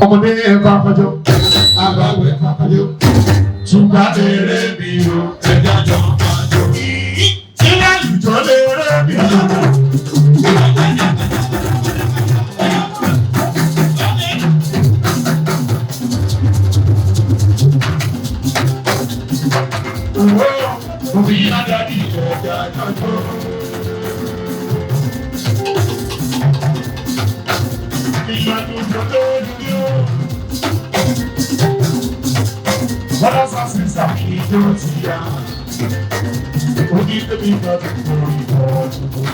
ọmọdé ẹ̀fà kọjọ àgbàwé ẹ̀fà kọjọ ṣùgbọ́n lèrè mi o ẹ̀dá jọ kọjọ ilé àlùjọ lèrè mi o. Omi adadi ẹ̀dá kọjọ. Bọ́lá sọ́sì sàkí tó ti yá. Oní tẹ́bí gbọ́dọ̀ tó ìbọn ọdún.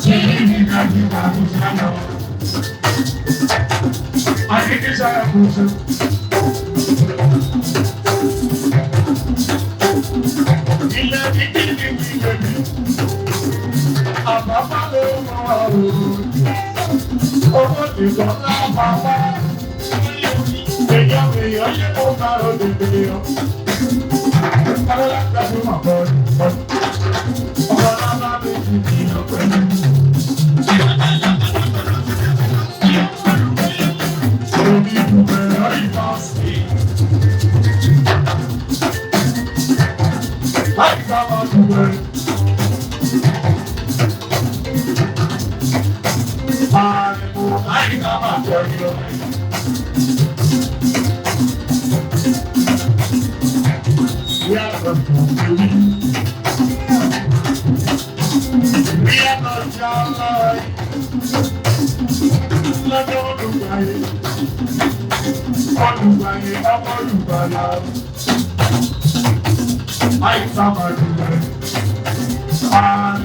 Ṣé ní ìdájú àwọn ìṣáná? Akéèké sára kò ṣe. Ilé kíkí ní wíwẹ̀ mi. Àbábá ló mọ àwọn owó ìgbọ̀n lábá wá. Èèyàn yẹ kó bá òde èèyàn. Ọlọ́lá gbàgbọ́ mọ̀ bọ́ ọlọ́lá bá méjì ní ọ̀pẹ́. Omi ìbùkún ẹ̀rọ ìbáṣe. Láì sábà dùgbẹ́. Àrẹ̀mọ̀ láì sábà jẹ́ ìlọ. We are not Jolly. Let go of the way. On the way, I'm on the way. I suffer the way. I'm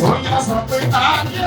oh, yes, I'm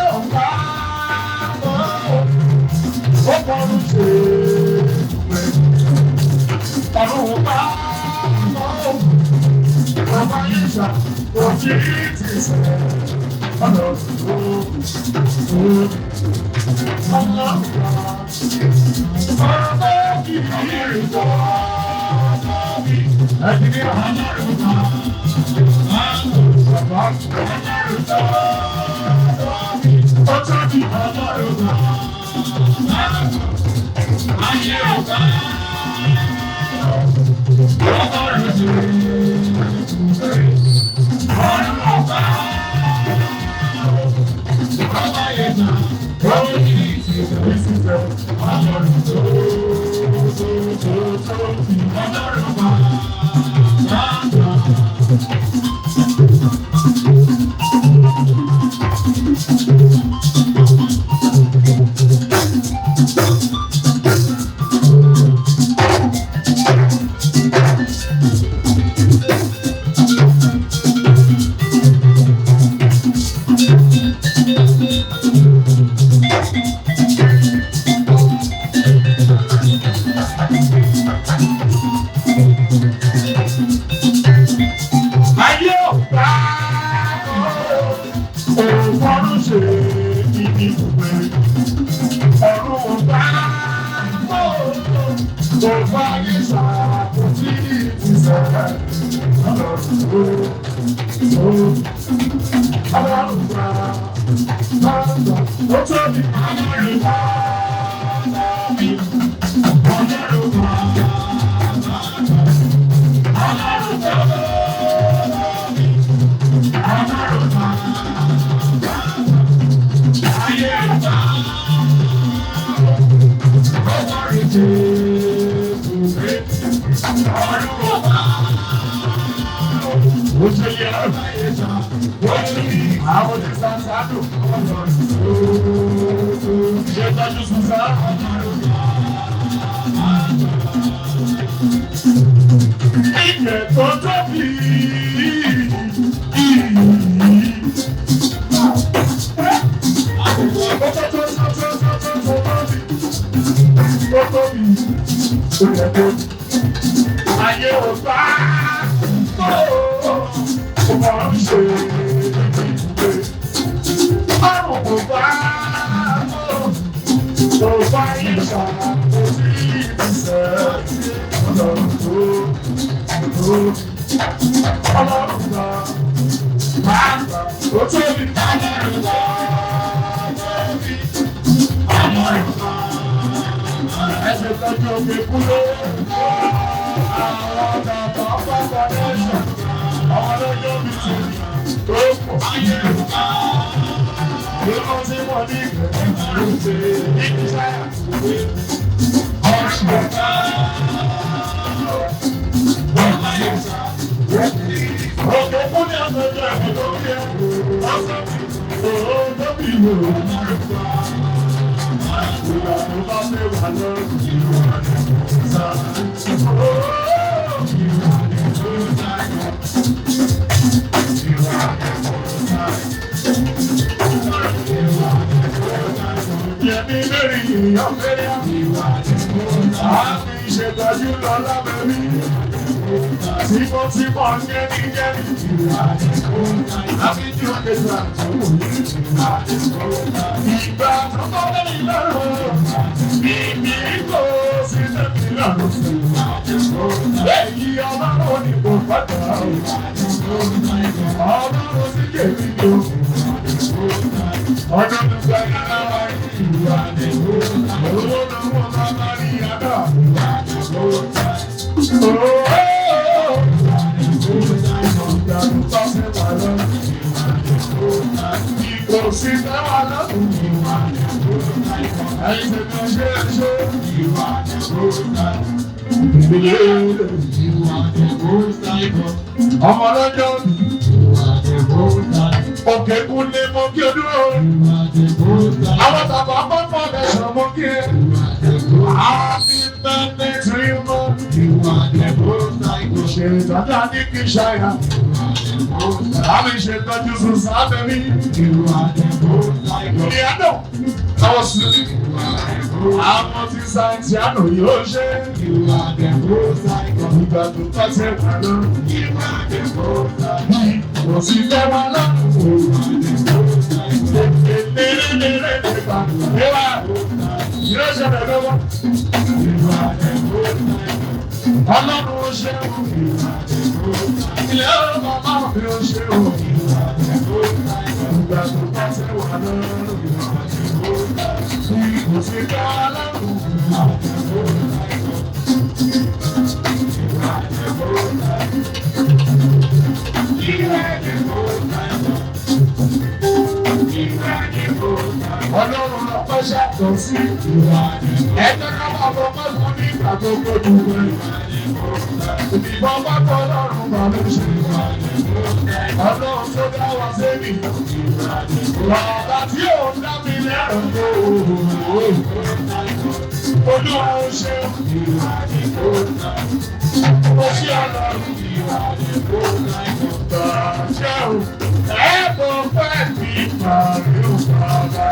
ṣe tọ́jú omi kúlé. Àwọn bàbá pápá nation. Àwọn lọ́jọ́ mi ti tó pọ̀. Ìlú tí wọ́n ní ìgbẹ́ ló ṣe ìgbésẹ̀ àtúwé. Ọ̀ṣun. Òkè kúlé ọ̀sẹ̀ ẹ̀kọ́ tó bí ẹ̀. Ọ̀sẹ̀ òun tó bí ìwé òun. Ìgbà tó bá fẹ́ wà lọ́rùn ìlú àdìsá. Yẹ̀mí lórí ìyàn fẹ́rẹ́ àmì ìṣètọ́jú lọ lábẹ́rí. Tímọ́tímọ́ jẹ́ni. Àbí tí ó lè gbà tó wò ní ìgbà tó kọ́ lẹ́yìn lọ́rùn. Ìbí kò sí lẹ́yìn lọ́rùn. Èyí ọlọ́run ni kò fàtà. Ọlọ́run sì kèmí lò. Ọdún tó gbà yára wá ìwà nìkó. Owó náà wọ́n máa bá rí àdá. Kò sí fẹ́wà lọ́dún. Ẹ̀yin tẹ̀lé ṣe é ṣe. Ọmọ lọ́jọ́ òkè kúnlé mọ́ kí o dúró. Àwọn bàbá pápá lẹ́sàn mọ́ kí ẹ. Happy birthday to you, man. Ṣe ìtọ́jà ní kí ṣáyà. Àmì ìṣètọ́jú Susan Abẹ́mí. Ìyàdọ̀ àwọn sílẹ̀. Àwọn tí sáyẹ̀nsì àná yóò ṣe. Ìgbà tó pàṣẹ wà lọ. Kò sí fẹ́ wà lọ. Yóò ṣẹlẹ̀ lọ́wọ́. Ọlọ́run ṣe o. Ilé ọ̀rọ̀ bàbá mi ò ṣe o. Ìgbà tó bá ṣe wà lọ́rùn. Kò sí ká lọ́rùn. Ọlọ́run lọ pẹ́ ṣàtọ̀ sí ẹjọ́ ká máa bọ́ mọ́tò ní ìgbà tó gbójú rẹ̀. Ìbọn bá tọ́ lọ́rùn bá ló ṣe. Ọlọ́run tó dá wa sẹ́mi. Bàbá tí ò ń dá mi lẹ́rùn tó. Olúwa ó ṣe. Ó ṣe ọlọ́run. Bàjẹ́ o. Ẹ̀bùn fẹ́ mi pàdé o bàbá.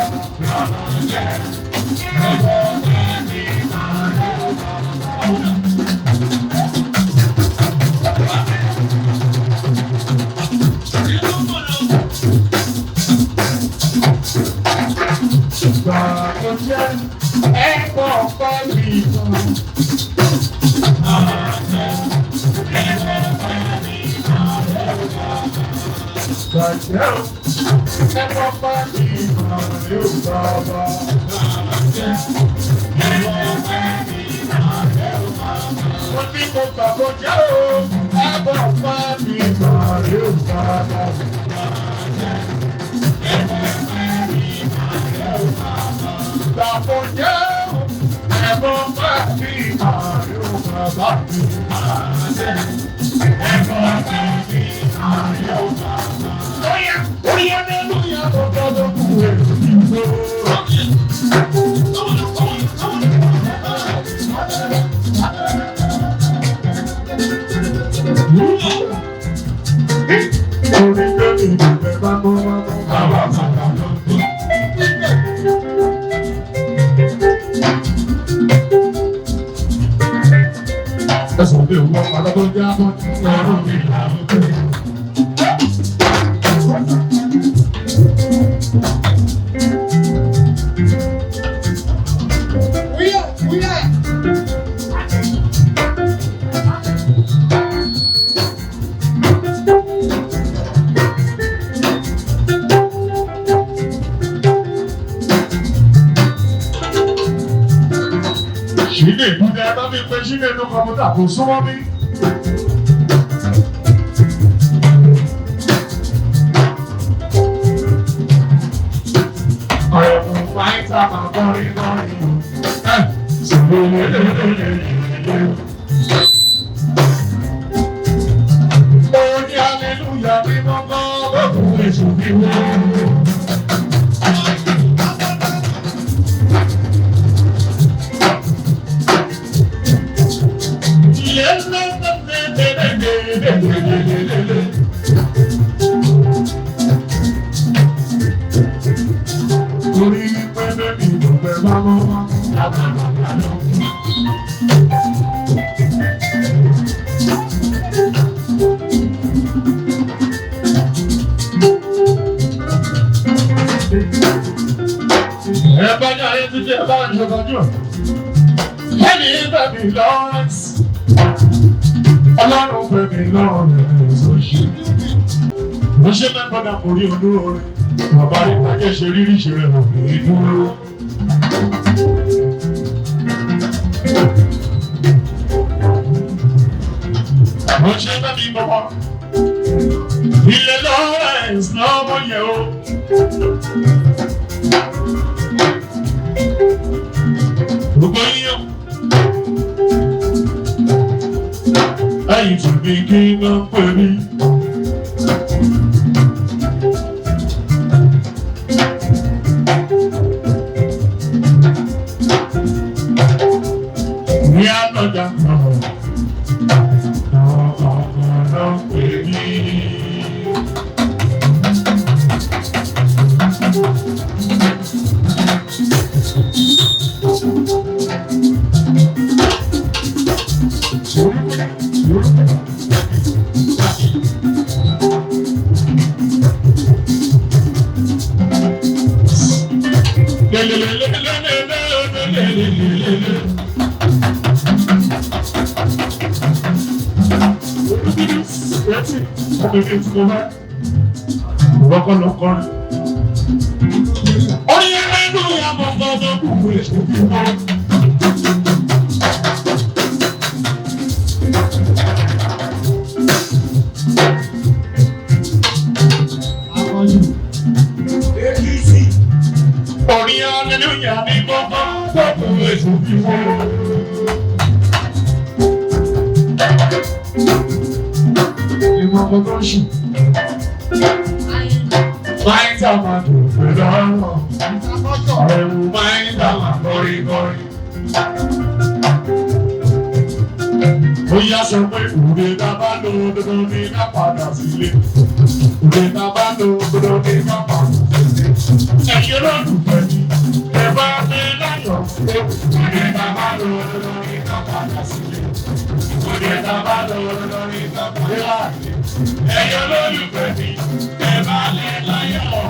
Ṣílè dúdú ẹ bá mi pé Ṣílè ló kọ̀m̀pútà kò súnmọ́ mi. Ọ̀rẹ́ fún fáìtà máa kọrin kọrin. Mo ní hallelujah ní mọ́kọ́ lókun èṣù bí wọ́n. Torí pẹ́lẹ́ ní ìdọ̀fẹ́ bá mọ́ wá, lábàbà lọ. Ẹ bá ní ayé títí ẹ bá ń ṣọ̀tọ́jú. Kẹ́ni bẹ̀ mí Lawrence. Ọlọ́run bẹ̀ mí Lawrence oṣù. Mo ṣe mẹ́kọ̀ọ́ náà kò rí olóore. Bàbá rẹ̀ tàjẹ́ ṣe rírí ṣe rẹ̀ hàn ní dúró. Mo ṣe bẹ̀ mí bọ̀bọ̀. Ilé Lawrence lọ́mọ yẹ o. Gbogbo yíyan. Ẹ̀yin tí mi kí n máa ń pè mí. Ní ànọ́dá náà, ọ̀nà pè mí. Máìtà máa dùn pé lọ́rọ̀, ẹ̀wù máìtà máa kọrin kọrin. Ó yá sọ pé òde ta bá lò dandan ní ká padà sílé. Òde ta bá lò dandan ní ká padà sílé. Ẹ̀yin olólùfẹ́ mi, ẹ bá mi láyọ̀ pé òde ta bá lò dandan ní ká padà sílé. Òde ta bá lò dandan ní ká padà sílé. Ẹ̀yin olólùfẹ́ mi, ẹ bá mi láyọ̀.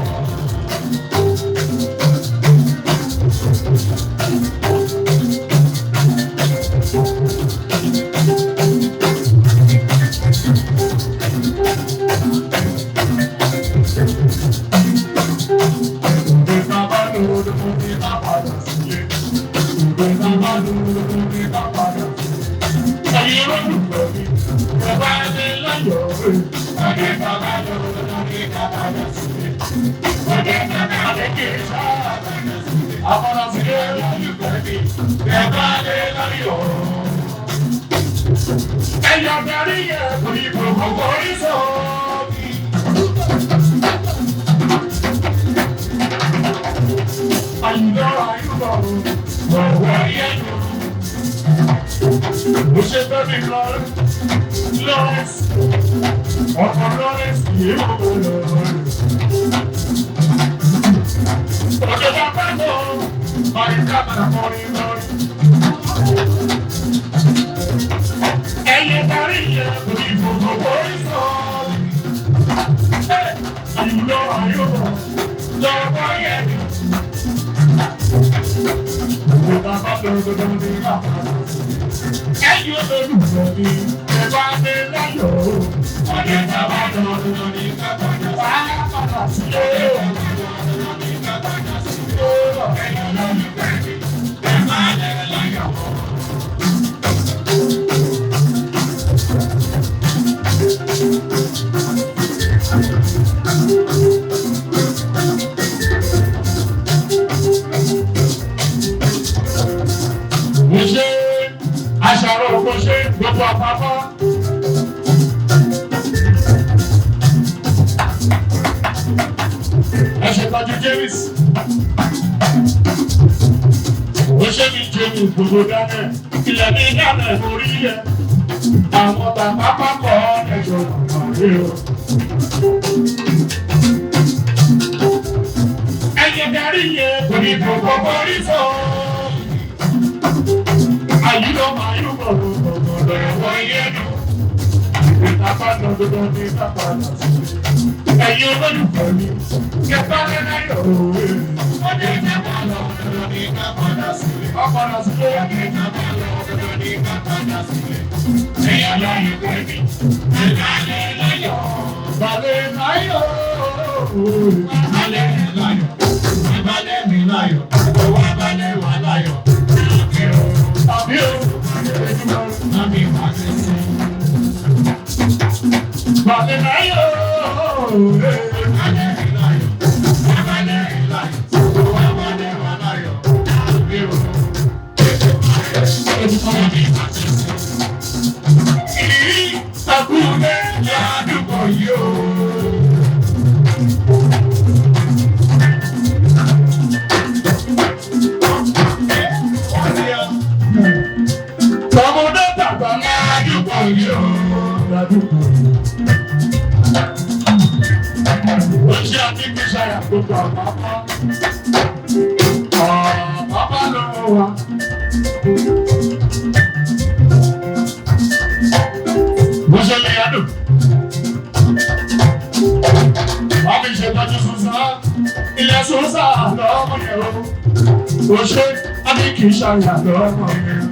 Você tá me claro, Lawrence, Lawrence, e eu vou Lawrence. Porque já pagou, vai acabar morrendo. Ela daria comigo no horizonte. You know I am. Ẹ̀yin olólùfẹ́ mi, ẹ bá mi láyọ̀ o. Ọ̀dẹ̀ tá a bá lọ́dún ní kábàdà sí. Wàá padà sílé o. Ẹ̀yin olólùfẹ́ mi, ẹ bá mi láyọ̀ o. ṣe mi jẹ́ mi gbogbo dáná ilẹ̀ mi dáná orí yẹ àwọn bàbá pápọ̀ ẹ̀jọ̀ àmàlẹ́ o. ẹ̀yẹ darí yẹ kò ní gbogbo borí fọ́. àyílọ́ máa yóò bọ̀ gbogbo lọ́wọ́ yẹn nù. ìtàpá lọ́dọọdọ ní ìtàpá lọ́sí. ẹ̀yin olólùfẹ́ mi kẹfà lẹ́láyọ̀ òwe. ó ní ìtàpá lọ́dọọdọ ní ìtàpá lọ́sí. ọkọ̀ lọ́sí ló yẹ kí ìtàpá lọ́dọọdọ ní ìtàpá lọ́sí. ẹ̀yin olólùfẹ́ mi kẹfà lẹ́láyọ̀. balẹ̀ láyọ̀. balẹ̀ láyọ̀. balẹ̀ mi láyọ̀. owó balẹ̀ wà láyọ̀. àbí o. àbí wà sẹ́sẹ́. balẹ̀ láyọ̀. Ṣàyà lọ́mọ yẹn.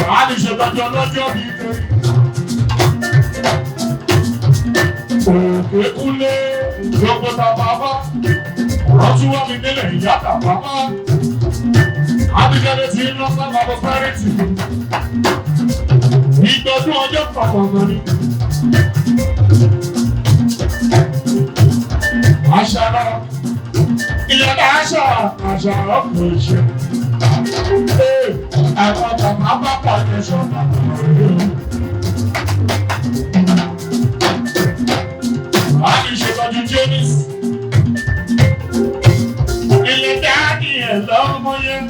Wàá ní ṣètọ́jọ́ lọ́jọ́ bíi torí. Òkè kúnlé lọ́kọ̀tà bàbá. Ọ̀rọ̀ tún wá mi nílẹ̀ ìyáta bàbá. Abíjẹ́lẹ̀ ti ń lọ sábà bọ́ pẹ́rẹ́tì. Ìgbọ́dún ọjọ́ pàpàpọ̀ ni. Àṣà náà. Ìyàtọ̀ àṣà ọ̀pọ̀ ìṣe. Àwọn bàbá bá pàdé sọ̀rọ̀ àbúrò. A ní ìṣètọ́jú James. Ilé dáàdì ẹ̀ lọ́mọ yẹn.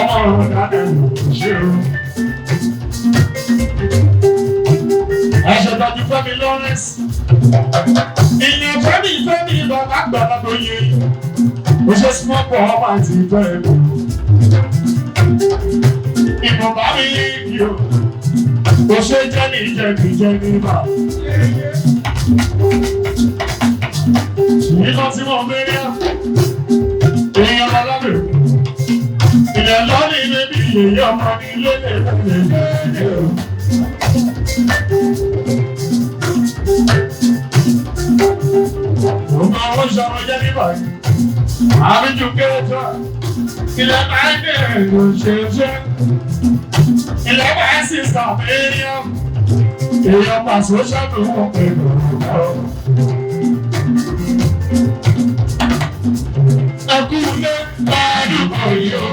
Ọmọ ọ̀rọ̀ dáadáa ló ń ṣe o. Ẹ ṣètọ́jú Fẹ́mi Lawrence. Ìyẹn Fẹ́mi bàbá àgbàlá tó yẹ. Ó ṣe small for ọmọ àti ìfẹ́ ẹ̀kọ́. Ìmọ̀ bá mi yé yìí o. Ó ṣe jẹ́ni bá. Nígbà tí wọ́n bẹ̀rẹ̀ èèyàn alábẹ̀. Ilẹ̀ lọ́ní ilé bí èyí ọmọ ní ilé lè. Mo máa wọ́n ṣọmọ jẹ́ nígbà yìí. Àbíjú kéèjọ́. Ilẹ̀ máa ń bẹ̀rẹ̀ ló ṣe jẹ́. Ilẹ̀ máa ń sì sàbẹ̀rẹ̀. Èèyàn pàṣẹ ṣàtò wọn pẹ̀lú ọ̀rọ̀. Ẹkúnlé ládùúgbò yìí o.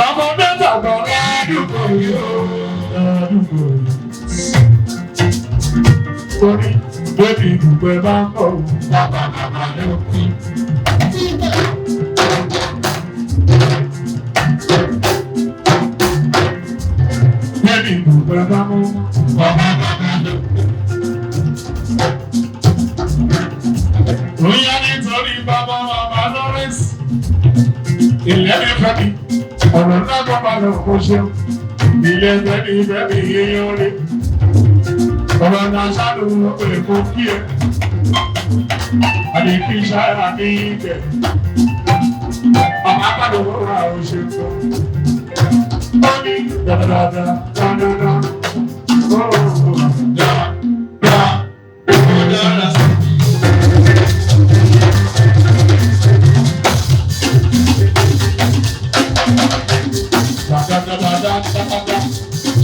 Ọmọdé tàgbọ̀ ládùúgbò yìí o. Torí bébí Dugbe bá ń bọ̀ bàbá ló kí. Bébí Dugbe bá mú bàbá ló kí. Bóyá nítorí bàbá Lawrence, ilé mi fẹ́ mi, ọ̀rọ̀ náà kọ́ bá lọ kó ṣe. Ilé bẹ́ẹ̀ni yíyan rí. Ọ̀rọ̀ náà ṣáàlù ló pè kó kí ẹ. Àdìkí ṣáà ní ibẹ̀. Ọmọ apàdé owó ra òṣèlú. Ó ní dáadáa.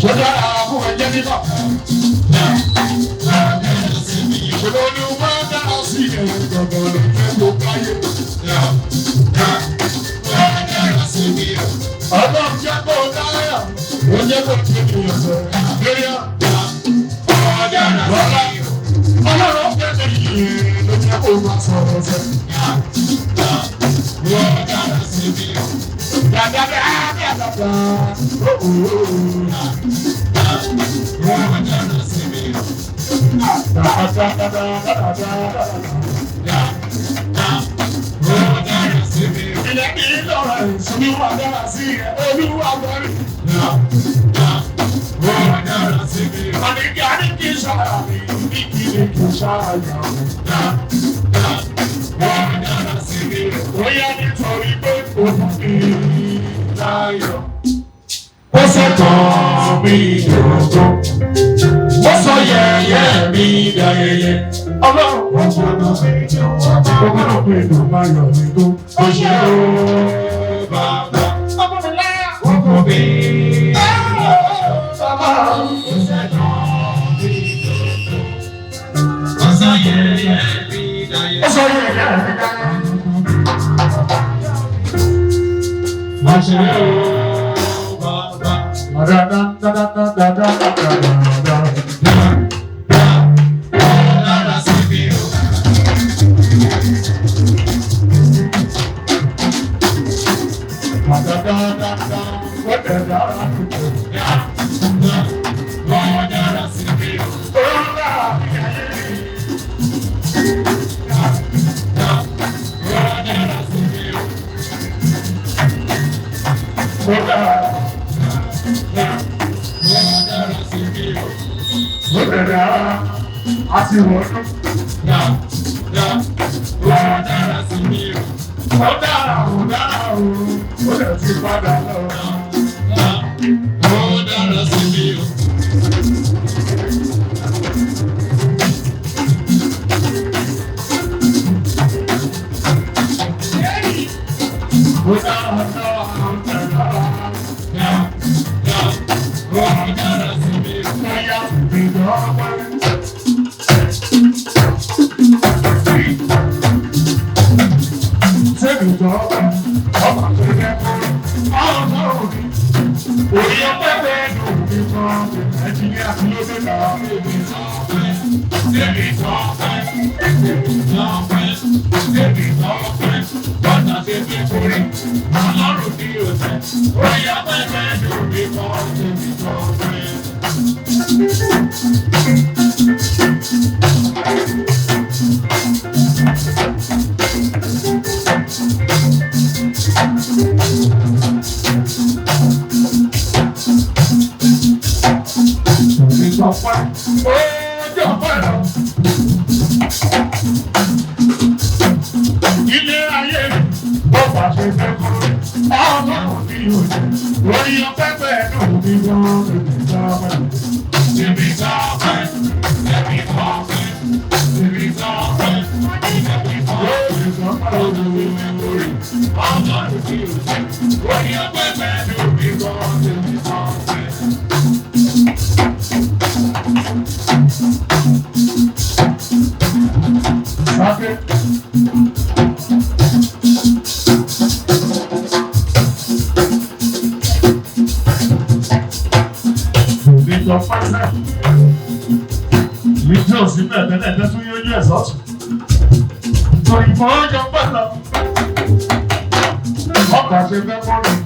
Ṣọjá àwọn ẹ̀jẹ̀ nígbà. Olórí wọn dára sí ẹ̀rọ gbọ̀ngàn ló fẹ́ kó káyé. Ọlọ́run jẹ́ kó dáyà Oye kò tí kì í sọ, lórí ọ̀. Ọlọ́run fẹ́ mi yìí ló jẹ́ kó máa sọ̀rọ̀ sẹ́. Ilé kì í lọ́rọ̀ ìṣúná dára sí olúwa bọ́rí. Àníkí àníkí ṣáà mi, níkí ni kì í ṣáà yà ó yá nítorí pé òun kì í láyọ̀. Ó ṣètàn mi ìdòdó, ó sọ yẹ̀yẹ́ mi dayẹyẹ. Ọlọ́run ó gbọ́dọ̀ mi dùn, ó gbọ́dọ̀ mi dùn máa yọ̀ mí tó. Ó ṣe ó bàbá, ọmọ mi láyà, ọmọ mi bàbá. Ó ṣètàn mi ìdòdó, ó sọ yẹ̀yẹ́ mi dayẹyẹ. Ó sọ yẹ̀yẹ́ mi dayẹyẹ. Àti wọ́n dára sí mi o. Ó dára o, ó lè ti padà lọ. Ó dára sí mi o. Ó dára sí mi o. Bóyá ìdánwò. Ilé ayé ó pàṣẹ fẹ́ kúrò, ọmọ òbí òjò, orí ọpẹ́ pẹ̀lú òbí gan-an lórí ìjọba. Ibi tọ́pẹ́, ibi tọ́pẹ́, ibi tọ́pẹ́, ibi tọ́pẹ́, orí ọmọ òbí òjò, orí ọpẹ́ pẹ̀lú òbí gan-an lórí ìjọba. Okay. Ìjọ pàṣẹ. Ìjọ òsì mẹ́tẹ́lẹ̀ tẹ́tún yóò yẹ sọ́tún. Òyìnbó ọjọ́ pẹ̀lú. Ọkọ̀ àti ẹgbẹ́ mọ́rin.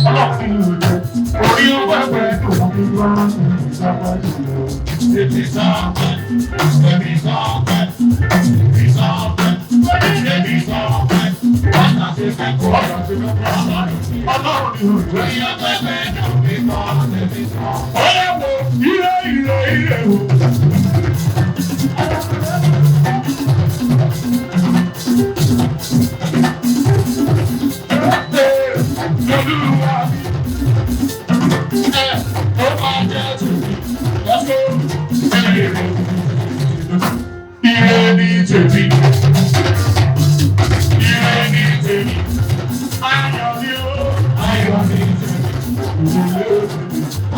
Ọlọ́pìn ìròyìn. Orí owó ẹgbẹ́ ìdòwò ní wọ́n ń sábà jùlọ. Ètè sáàpẹ́, èmi sáàpẹ́, èmi sáàpẹ́, èmi sáàpẹ́. Ọ̀nà ti fẹ́ kó ọ̀nà ti fẹ́ kó ọlọ́run ní òjò. Orí ọgbẹ́gbẹ́ náà mi kọ́ èmi sáàpẹ́. Ọ̀yẹ́ wo ire wo. Olúwa ó máa jẹ́ tèmi. Ire ni tèmi. Ire ni tèmi. Ayọ̀ ni ó. Ayọ̀ ni tèmi.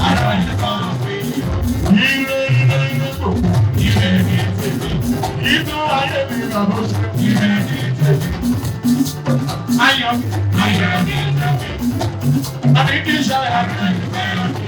Ayọ̀ ni kan fi yọ. Ire tó. Ire ni tèmi. Inú ayé mi là ló ṣe. Ire ni tèmi. Ayọ̀ ni tèmi. Àbí kí n ṣe àgbẹ̀ ìfẹ́ òkè.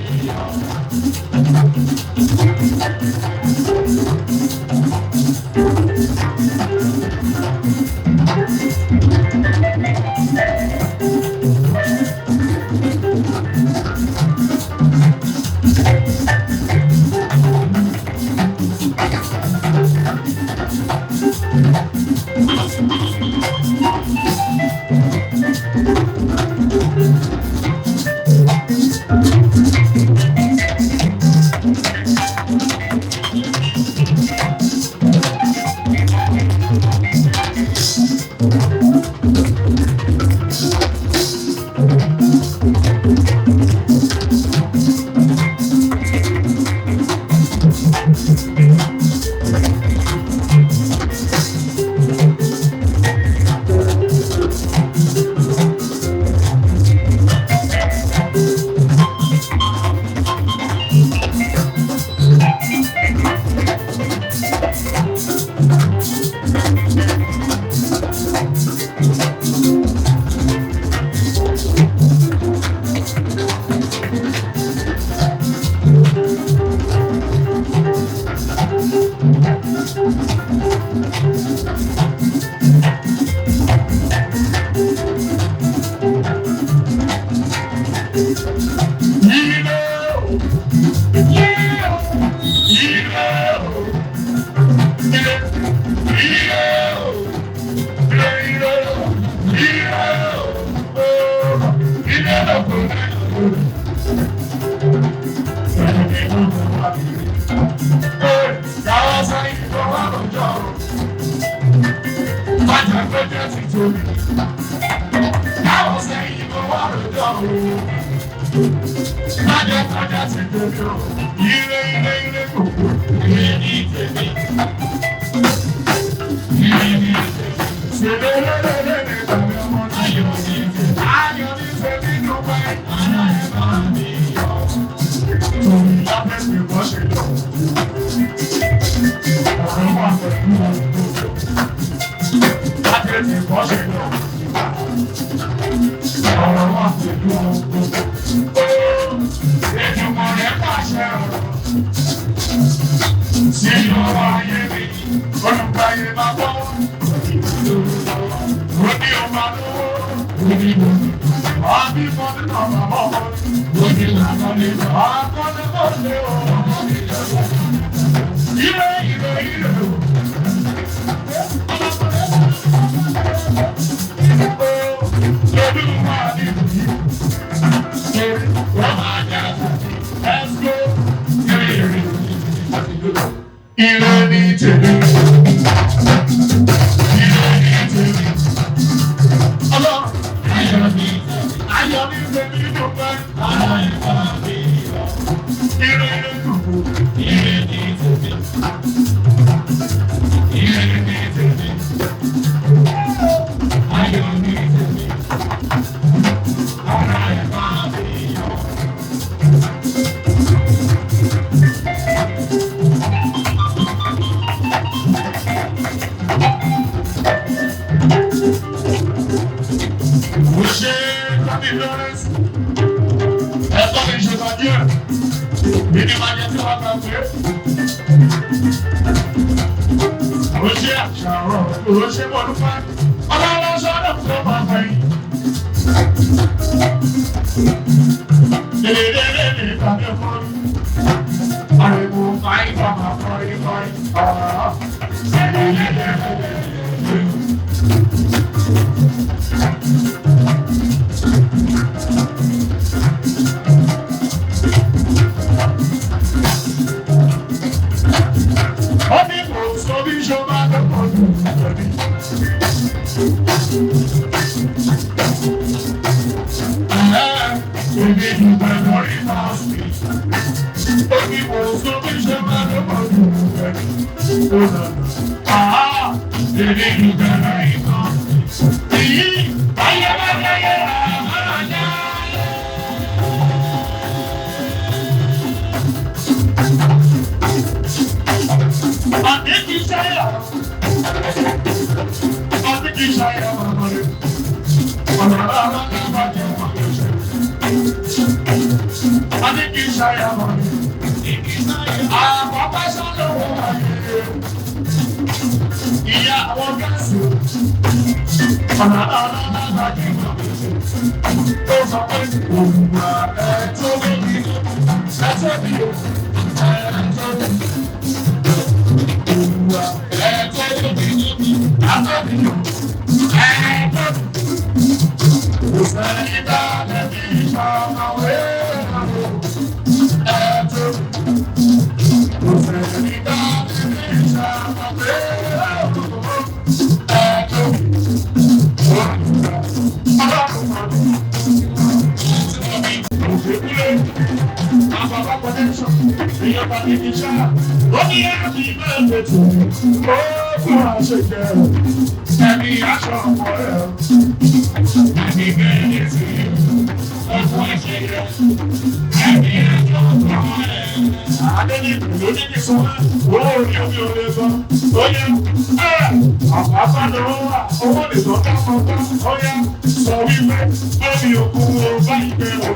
Àwọn pẹ́sọ́ lówó ayé. Ìyá àwọn gáàsì. Ọ̀nà ọlọ́lá gbajúmọ̀. Ó sọ pé òwúwa ẹ̀ tó lóbi. Ẹ tó bí o. Ẹ tó bí. Òwúwa ẹ̀ tó lóbi. Ẹ tó bí o. Ẹ tó bí. Kò sẹ́ni bá lẹ́bí ìṣàkàwé àwọ̀. Ẹ tó bí. Kò sẹ́ni bá lẹ́bí ìṣàkàwé àwọ̀. Ẹ tó bí. Bàbá connection, èèyàn bá ní iṣẹ́, ó ní àbí bẹ́ẹ̀ tó, ó fún àṣejẹ, ẹni aṣọ ọmọ rẹ̀, ẹni bẹ́ẹ̀ tí, ó fún àṣejẹ, ẹni aṣọ ọmọ rẹ̀. Adéníkù ló ní kí sọ́nà, owó orí omi ò lè sọ, ó yẹ, àpapọ̀ ló wà, owó lè sọ ká mọ́ ká, ó yẹ, sọ wípé, lórí òkú wo bá ìgbé wò.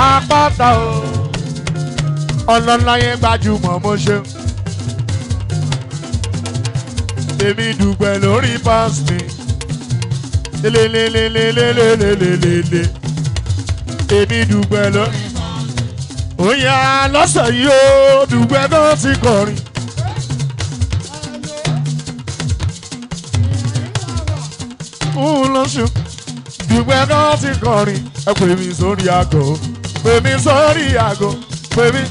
Àpáta o, ọlọ́lá yẹn gbajúmọ̀ mo ṣe. Èmi dùgbẹ̀ lórí pásítì. Lélelélelélelélelélele. Èmi dùgbẹ̀ lórí. Ó yá lọ́sẹ̀ yìí ó dùgbẹ̀ náà ti kọrin. Lọ́sù dùgbẹ̀ náà ti kọrin. Ẹ pè mí sórí aago. Pè mí sórí aago. Pè mí.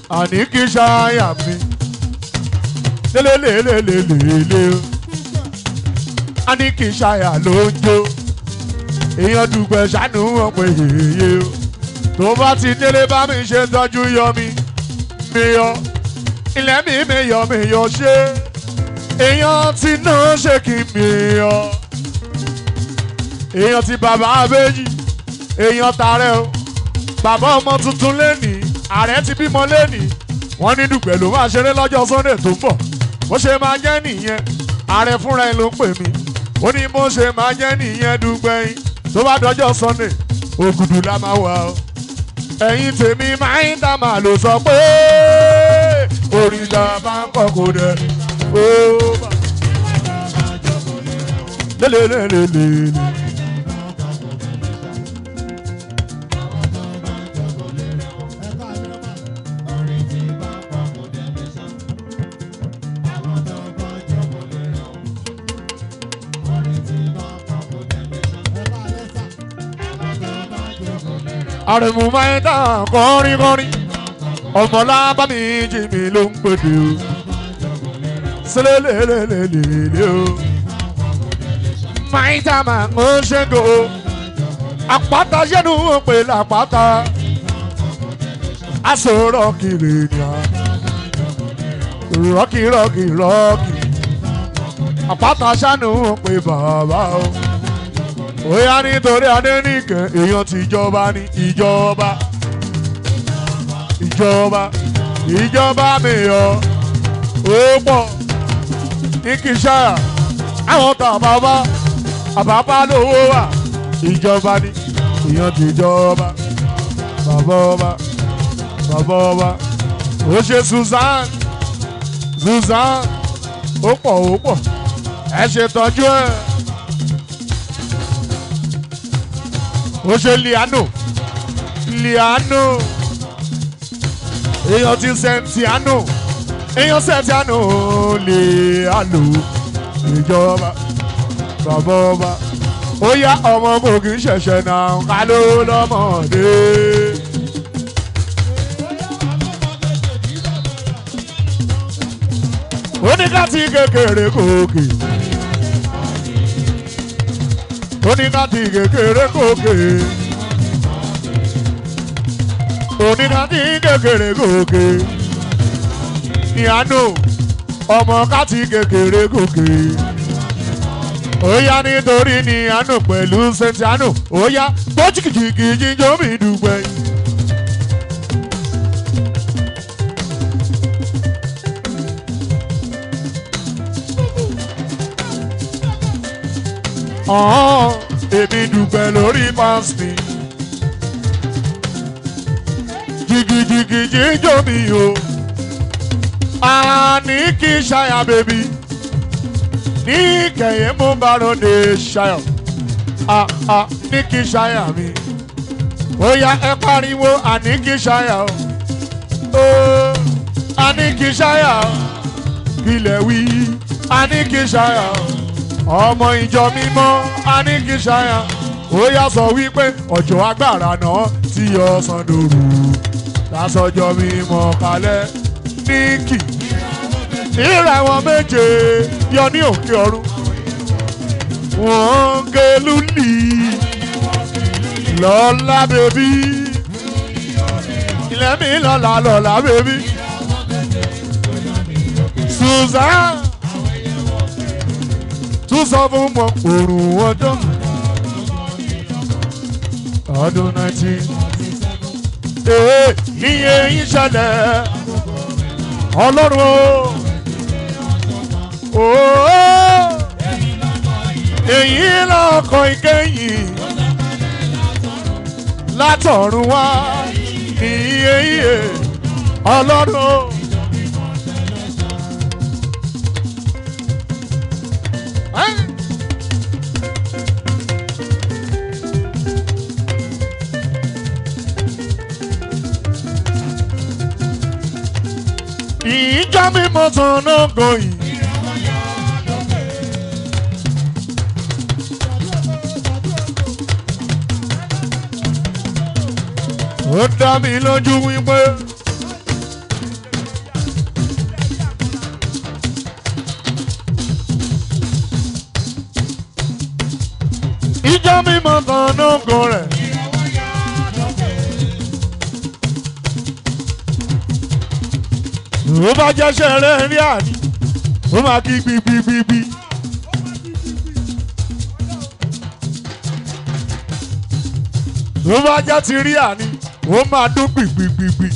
Àní kì í ṣáyà mi. Lélelélelélele. Àní kì í ṣáyà ló ń jó. Èèyàn dùgbẹ̀ ṣàánú wọn pé yèyé o. Tó bá ti délé bá mi ṣe tọ́jú yọ mi. Mi yọ. Ilẹ̀ mi yọ ṣe. Èèyàn ti náà ṣe kí mi yọ. Èèyàn ti bàbá abéjì. Èèyàn tààrẹ o. Bàbá ọmọ tuntun lénìí. Ààrẹ ti bímọ lénìí. Wọ́n ní Dùgbẹ̀ ló máa ṣeré lọ́jọ́ Sunday tó ń bọ̀. Bó ṣe máa jẹ́ nìyẹn. Ààrẹ fúnra ẹ̀ ló ń pè mí. Ó ní bó ṣe máa jẹ́ nìyẹn Dùgbẹ̀ yín. Tó bá dọjọ́ Sunday, Ògùdù la máa wà o. Ẹ̀yin tèmi máa ń dá màá ló sọ pé orin ìjà bá ń kọ́ kó dẹ̀. Lélelélelélele. Àrẹ̀mú máa ń dá kọrin kọrin. Ọmọlá bá mi jí mi ló ń pèdè o. Sẹlẹlẹlẹlẹlẹ o. Máa ń dá màá ń ṣẹ́gun o. Àpáta ṣẹ́nu ń pè lápáta. Aṣọ rọ́ọ̀kì rè ni a. Rọ́ọ̀kì rọ́ọ̀kì rọ́ọ̀kì. Àpáta ṣẹ́nu ń pè bàbá o. Ó yá nítorí Adéníkẹ́ èèyàn ti ìjọba ní ìjọba. ìjọba mi yọ ó pọ̀ ní kìsàyà àwọn kan àbábá lówó wà ìjọba ní ìyàn ti jọba bàbá ọba ó ṣe Susan ó pọ̀ ẹ ṣe tọ́jú ẹ̀ ó ṣe Liano èèyàn ti Sentiano Liano ìjọba bàbá ọba ó yá ọmọ kò kì í ṣẹ̀ṣẹ̀ náà ká ló lọ́mọdé. Oníkàtí kékeré gòkè. Oníkàtí kékeré gòkè. Oníkàtí kékeré gòkè. Ìyanu ọmọ kàtí kékeré gòkè. Ó yá nítorí ní àánú pẹ̀lú Sentiano. Ó yá tó jìkìjìkì jíjọ́ mi dùgbẹ́. Èmi dùgbẹ́ lórí pàṣẹ. Jìgìjìgì jíjọ́ mi o. Àní kì í ṣàyà bèbí. Ní kẹ̀yẹ́ mú bàrọ̀dé ṣayọ̀. Ní kì í ṣàyà mi. Ó yá ẹ pariwo àní kì í ṣàyà o. Àní kì í ṣàyà o. Kílẹ̀ wí àní kì í ṣàyà o. Ọmọ ìjọ mímọ́ aníkìṣáyà ó yá sọ wípé ọjọ́ agbára náà tí ọ̀sán dòru lásọjọ́ mímọ́ kalẹ̀ níkì ìràwọ̀ méje yọ ní òkè ọ̀run wọ́n gẹlúlì lọ́lá bèbí ilẹ̀ mi lọ́lá bèbí Susan tún sọ fún mọ òrùn ọdún 19. Iye yín ṣẹlẹ̀ Ọlọ́run o. Èyí lọ́kọ̀ ìkẹyìn látọ̀run wá. Iye Ọlọ́run o. Ìjọ mímọ́ tán náà gòyìn. Ó dá mi lójú wípé ìjọ mímọ́ tán náà gò rẹ̀. Ó bá jẹ́ ṣẹ̀rẹ̀ rí àní, ó máa kí gbígbígbígbí. Ó bá jẹ́ ti rí àní, ó máa dún gbìgbìgbìgbì.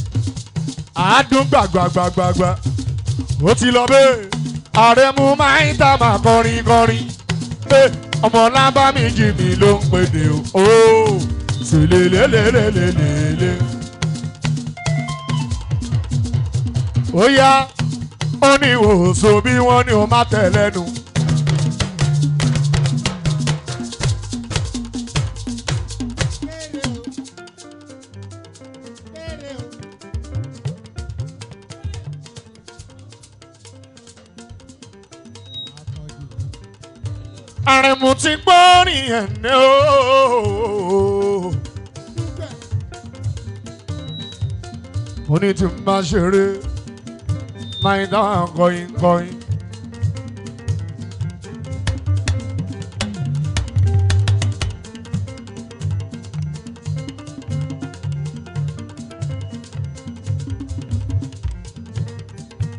Àádún gbàgbàgbàgbà. Ó ti lọ bẹ́ẹ̀. Àrẹ̀mú máa ń tà máa kọrin kọrin. Ọmọ lábá mi jì mí ló ń pèdè o. Sèlélélélélélélé. Ó yá ó ní ìwòsàn bí wọ́n ní o má tẹ̀ lẹ́nu. Àrẹ̀mú ti gbọ́rin ẹ̀nẹ́ ooo. Ó ní tí n bá ṣeré. My dog going.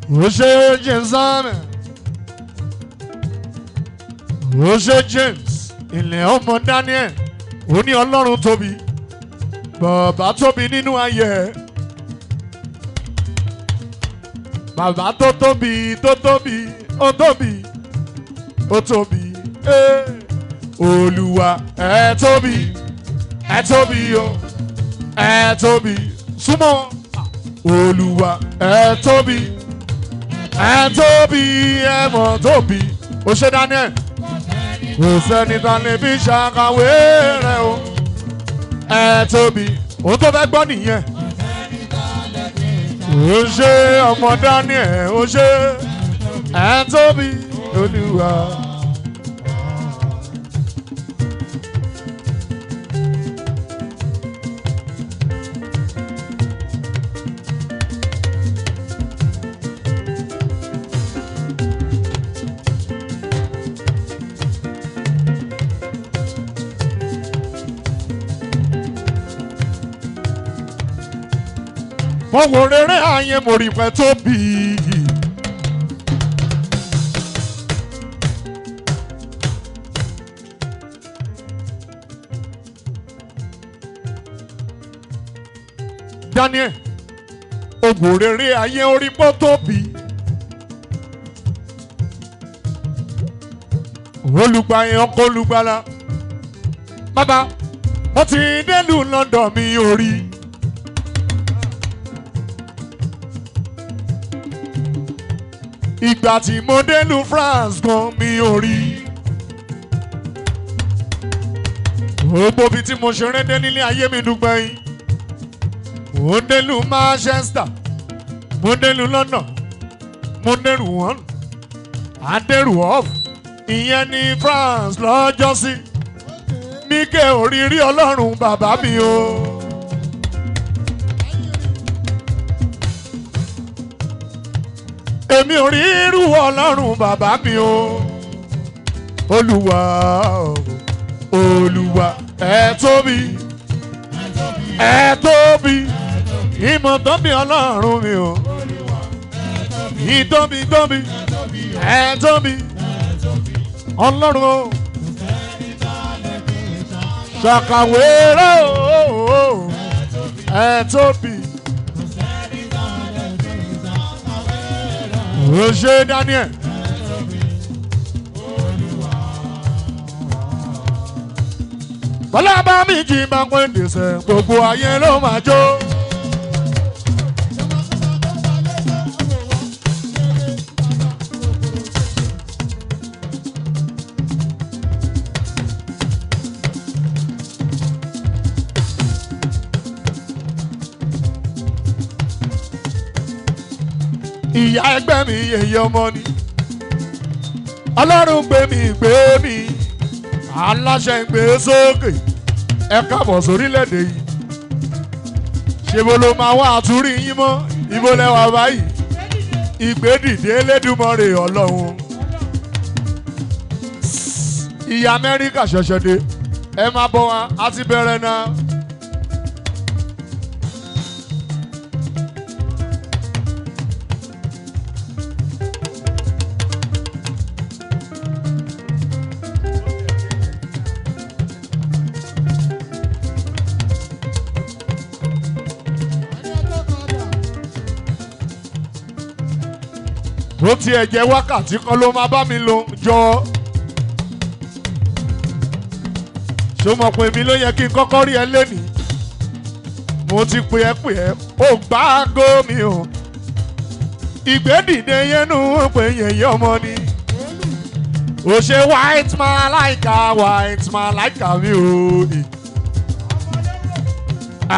Roger James Roger James ilẹ̀ ọmọ Daniel ó ní Ọlọ́run tóbi bàbá tóbi nínú ayé bàbá tó tóbi ó tóbi ó tóbi Olúwa ẹ tóbi o ẹ tóbi súnmọ́ Olúwa ẹ tóbi ẹ mọ̀ tóbi ó ṣe Daniel kò sẹ́ni tán lè fi ṣàkàwé rẹ̀ o ẹ tóbi òun tó fẹ́ gbọ́ nìyẹn ó ṣe ọmọ Daniel ó ṣe ẹ tóbi Olúwa. mo wo rere ayé mo rí pẹ́ tóbi. Daniel o wo rere ayé orí pẹ́ tóbi. olùgbàyàn ọkọ olùgbàlà bàbá mo ti délùú London mi orí. ìgbà tí mo délùú France gan mi ò rí. gbogbo ibi tí mo ṣeré dé nílé ayé mi dùgbẹ́ yín. mo délùú Manchester mo délùú London mo délùú wọn adérù off ìyẹn ní France lọ́jọ́sí. mi kẹ́ òrírí Ọlọ́run bàbá mi o. èmi ò rí irú Ọlọ́run bàbá mi o. Olúwa Olúwa ẹ tóbi ìmọ̀ tóbi Ọlọ́run mi o. ìtóbi ẹ tóbi Ọlọ́run o. ṣàkàwé rẹ̀ o ẹ tóbi. ó ṣe Daniel. bọ́lá bá mi jí máa ń pè dèsẹ̀ gbogbo ayé ló máa jó. ìyá ẹgbẹ́ mi yèyé ọmọ ni Ọlọ́run gbé mi aláṣẹ ìgbé sókè ẹ káàbọ̀ sórílẹ̀-èdè yìí ṣebo ló máa wá àtúrí yín mọ́ ibo lẹ́wà báyìí ìgbédìde Elédùmarè Ọlọ́run. ìyá Amẹ́ríkà ṣẹ̀ṣẹ̀ dé ẹ máa bọ̀ wá á ti bẹ̀rẹ̀ náà. ó tiẹ̀ jẹ́ wákàtí kan ló máa bá mi lò jọ. ṣó mọ̀ pé mi ló yẹ kí n kọ́kọ́ rí ẹ lẹ́nìí. mo ti pè ẹ́ ó gbá aago mi o. ìgbédìde yẹnu pé yẹ̀yẹ́ ọmọ ni. ó ṣe white malaika mi o.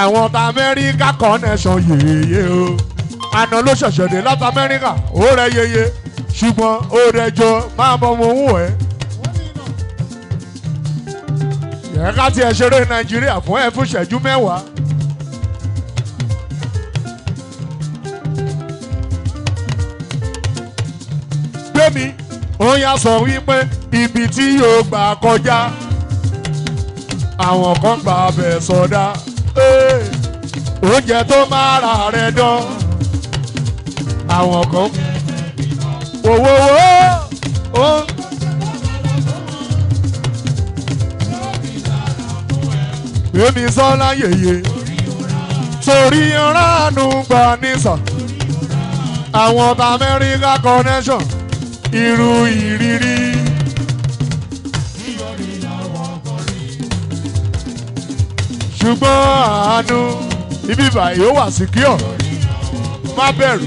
àwọn ta Amẹ́ríkà connection yèyé o. àná ló ṣẹ̀ṣẹ̀ dé láti Amẹ́ríkà ó rẹ yeye ṣùgbọ́n ó rẹ jọ máa bọ́ mo wù ẹ́. yẹ ká tiẹ̀ ṣeré Nàìjíríà fún ẹ fún ìṣẹ́jú mẹ́wàá. gbẹ̀mí ó yá sọ wípé ibi tí yóò gbà kọjá àwọn kan gbà bẹ̀ sọdá oúnjẹ tó máa rà rẹ dán. àwọn kan owó èmi sọ́lá yèyé torí ránù gbà nísà àwọn ọba Amẹ́ríkà connection irú ìrírí. ṣùgbọ́n àánú ibi báyìí ó wà síkíọ̀ má bẹ̀rù.